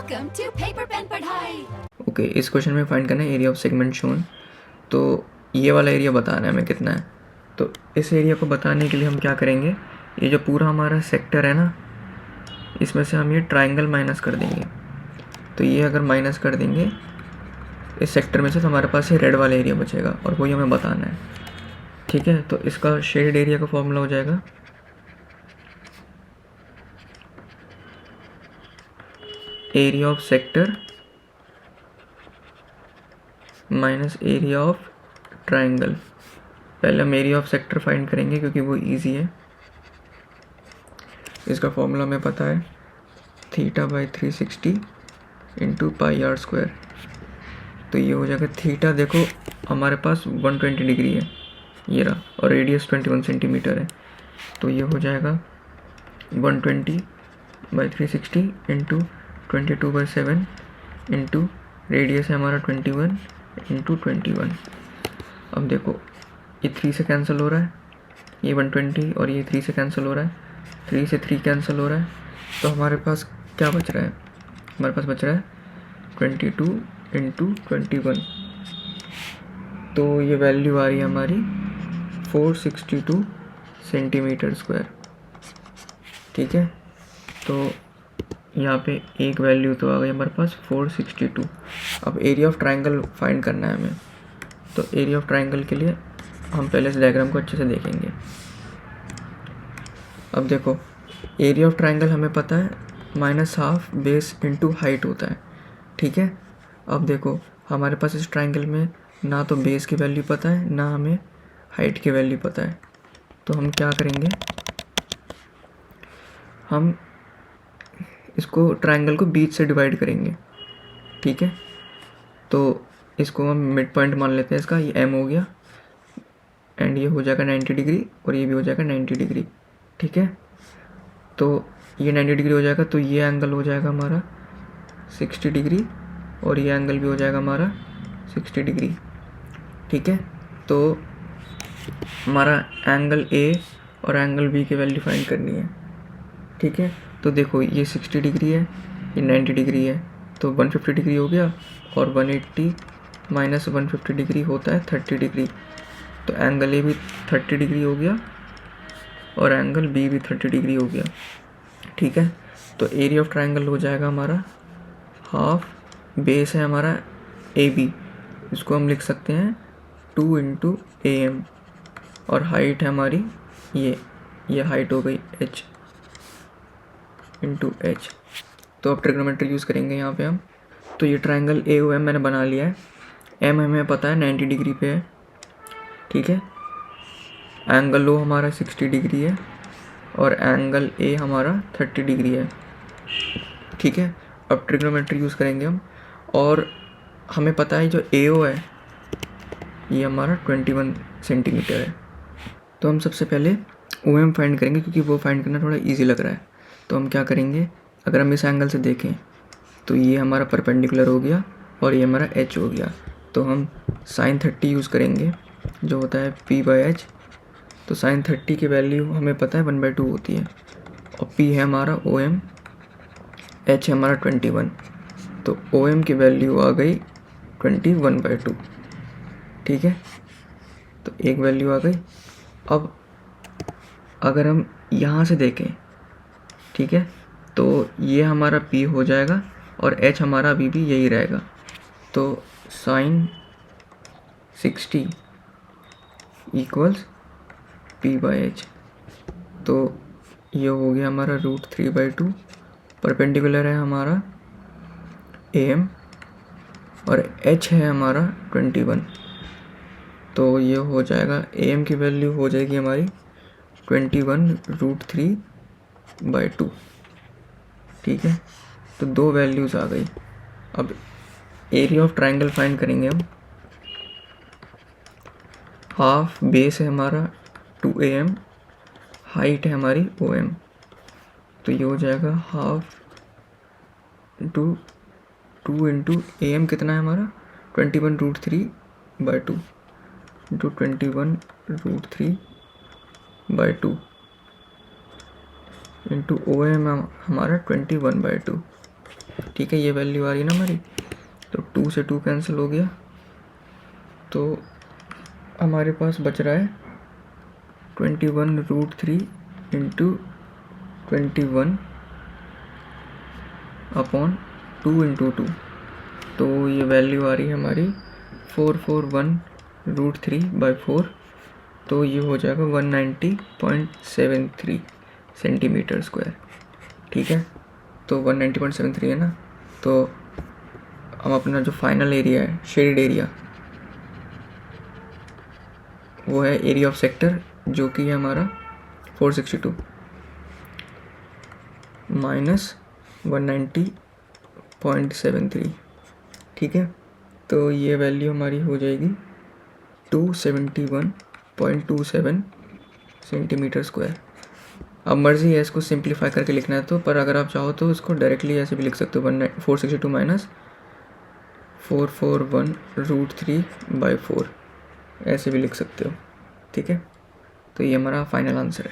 Welcome to Paper Pen पढ़ाई। Okay, इस question में फाइंड करना है एरिया ऑफ सेगमेंट शोन। तो ये वाला एरिया बताना है हमें कितना है। तो इस एरिया को बताने के लिए हम क्या करेंगे, ये जो पूरा हमारा सेक्टर है ना, इसमें से हम ये ट्राइंगल माइनस कर देंगे। तो ये अगर माइनस कर देंगे इस सेक्टर में से, तो हमारे पास ये रेड वाला एरिया बचेगा और वही हमें बताना है। ठीक है, तो इसका शेड एरिया का फॉर्मूला हो जाएगा area of sector minus area of triangle. पहले हम एरिया ऑफ सेक्टर फाइंड करेंगे क्योंकि वो इजी है। इसका फॉर्मूला हमें पता है θ/360 इंटू पाई आर स्क्वायर। तो ये हो जाएगा थीटा, देखो हमारे पास 120 डिग्री है ये रहा, और रेडियस 21 सेंटीमीटर है। तो ये हो जाएगा 120/360 इंटू 22/7 इंटू रेडियस है हमारा 21 इंटू 21। अब देखो ये 3 से कैंसिल हो रहा है, ये 120 और ये 3 से कैंसिल हो रहा है, 3 से 3 कैंसिल हो रहा है। तो हमारे पास क्या बच रहा है, हमारे पास बच रहा है 22 इंटू 21। तो ये वैल्यू आ रही है हमारी 462 सेंटीमीटर स्क्वायर। ठीक है, तो यहाँ पे एक वैल्यू तो आ गई हमारे पास 462। अब एरिया ऑफ ट्राइंगल फाइंड करना है हमें। तो एरिया ऑफ ट्राइंगल के लिए हम पहले इस डायग्राम को अच्छे से देखेंगे। अब देखो एरिया ऑफ ट्राइंगल हमें पता है -½ बेस इंटू हाइट होता है। ठीक है, अब देखो हमारे पास इस ट्राइंगल में ना तो बेस की वैल्यू पता है, ना हमें हाइट की वैल्यू पता है। तो हम क्या करेंगे, हम इसको ट्राइंगल को बीच से डिवाइड करेंगे। ठीक है, तो इसको हम मिड पॉइंट मान लेते हैं इसका, ये M हो गया एंड ये हो जाएगा 90 डिग्री और ये भी हो जाएगा 90 डिग्री। ठीक है, तो ये 90 डिग्री हो जाएगा, तो ये एंगल हो जाएगा हमारा 60 डिग्री और ये एंगल भी हो जाएगा हमारा 60 डिग्री। ठीक है, तो हमारा एंगल A और एंगल B की वैल्यू फाइंड करनी है। ठीक है, तो देखो ये 60 डिग्री है, ये 90 डिग्री है, तो 150 डिग्री हो गया, और 180 माइनस 150 डिग्री होता है 30 डिग्री। तो एंगल A भी 30 डिग्री हो गया और एंगल B भी 30 डिग्री हो गया। ठीक है, तो एरिया ऑफ ट्राइंगल हो जाएगा हमारा हाफ, बेस है हमारा AB, इसको हम लिख सकते हैं 2 इंटू AM, और हाइट है हमारी ये हाइट हो गई H इंटू H। तो अब ट्रिग्नोमेट्री यूज़ करेंगे यहाँ पे हम। तो ये ट्राइंगल AOM मैंने बना लिया है। M हमें पता है 90 डिग्री पे है। ठीक है, एंगल O हमारा 60 डिग्री है और एंगल A हमारा 30 डिग्री है। ठीक है, अब ट्रिग्नोमेट्री यूज़ करेंगे हम, और हमें पता है जो AO है ये हमारा 21 सेंटीमीटर है। तो हम सबसे पहले OM फाइंड करेंगे क्योंकि वो फाइंड करना थोड़ा इजी लग रहा है। तो हम क्या करेंगे, अगर हम इस एंगल से देखें तो ये हमारा परपेंडिकुलर हो गया और ये हमारा H हो गया। तो हम sin 30 यूज़ करेंगे जो होता है P/H। तो sin 30 की वैल्यू हमें पता है 1/2 होती है, और P है हमारा OM, H है हमारा 21। तो OM की वैल्यू आ गई 21/2। ठीक है, तो एक वैल्यू आ गई। अब अगर हम यहाँ से देखें, ठीक है, तो ये हमारा P हो जाएगा और H हमारा अभी भी यही रहेगा। तो sin 60 इक्वल्स P/H। तो ये हो गया हमारा √3/2। परपेंडिकुलर है हमारा AM और H है हमारा 21। तो ये हो जाएगा, AM की वैल्यू हो जाएगी हमारी 21 √3/2। ठीक है, तो दो वैल्यूज़ आ गई। अब एरिया ऑफ ट्राइंगल फाइंड करेंगे हम। हाफ बेस है हमारा 2AM, हाइट है हमारी OM। तो ये हो जाएगा हाफ इंटू 2 इंटू AM कितना है हमारा 21 √3/2 इंटू 21 √3/2 इंटू OM हमारा 21/2। ठीक है, ये वैल्यू आ रही है ना हमारी, तो 2 से 2 कैंसिल हो गया, तो हमारे पास बच रहा है 21√3 इंटू 21 अपॉन 2 इंटू 2, तो ये वैल्यू आ रही है हमारी 441√3/4, तो ये हो जाएगा 190.73 सेंटीमीटर स्क्वायर। ठीक है, तो 190.73 है ना, तो हम अपना जो फाइनल एरिया है, शेडेड एरिया, वो है एरिया ऑफ सेक्टर, जो कि है हमारा 462 माइनस 190.73। ठीक है, तो ये वैल्यू हमारी हो जाएगी 271.27 सेंटीमीटर स्क्वायर। अब मर्ज़ी है इसको सिंप्लीफाई करके लिखना है तो, पर अगर आप चाहो तो इसको डायरेक्टली ऐसे भी लिख सकते हो, 462 माइनस 441√3/4 ऐसे भी लिख सकते हो। ठीक है, तो ये हमारा फाइनल आंसर है।